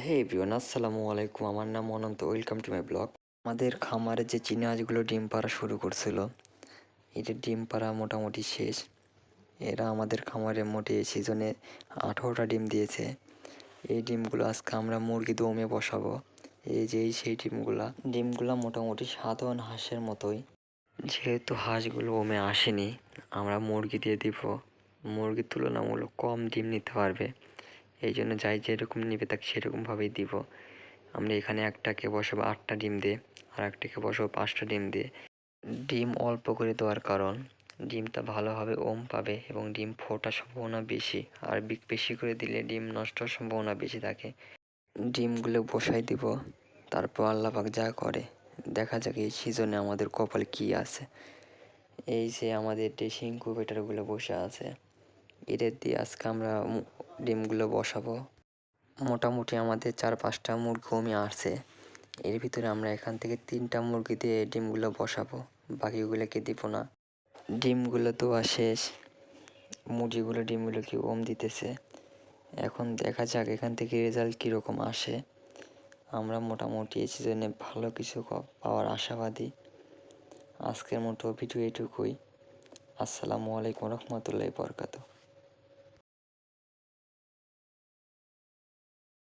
হে everyone, আসসালামু আলাইকুম। আমার নাম Ananta. Welcome to my blog. আমাদের খামারে যে চীনা হাঁসগুলো ডিম পাড়া শুরু করছিল, এদের ডিম পাড়া মোটামুটি শেষ। এরা আমাদের খামারে মোটে সিজনে 18টা ডিম দিয়েছে। এই ডিমগুলো আজকে আমরা মুরগি দমে বসাবো। সেই ডিমগুলা মোটামুটি সাধারণ হাঁসের মতোই। যেহেতু হাঁসগুলো ওমে আসেনি, আমরা মুরগি দিয়ে দিব। মুরগির তুলনামূলক কম ডিম নিতে পারবে, এই জন্য যাই যেরকম নেবে তাকে সেরকমভাবেই দিব। আমরা এখানে একটাকে বসাবো 8টা ডিম দিয়ে, আর একটাকে বসাবো 5টা ডিম দিয়ে। ডিম অল্প করে দেওয়ার কারণ ডিমটা ভালোভাবে ওম পাবে এবং ডিম ফোটার সম্ভাবনা বেশি। আর বেশি করে দিলে ডিম নষ্ট হওয়ার সম্ভাবনা বেশি থাকে। ডিমগুলো বসাই দিব, তারপর আল্লাহ পাক যা করে দেখা যাক এই সিজনে আমাদের কপালে কি আছে। এই যে আমাদের দেশি ইনকিউবেটরগুলো বসে আছে, এদের দিয়ে আজকে আমরা ডিমগুলো বসাবো। মোটামুটি আমাদের 4-5টা মুরগি আসছে। এর ভিতরে আমরা এখান থেকে 3টা মুরগি দিয়ে ডিমগুলো বসাবো, বাকিগুলোকে দিব না। ডিমগুলো দেওয়া শেষ, মুরগিগুলো ডিমগুলোকে দিতেছে। এখন দেখা যাক এখান থেকে রেজাল্ট কীরকম আসে। আমরা মোটামুটি এই সিজনে ভালো কিছু পাওয়ার আশাবাদী। আজকের মতো ভিডিও এটুকুই। আসসালামু আলাইকুম রহমতুল্লাহি বরকাতুহু।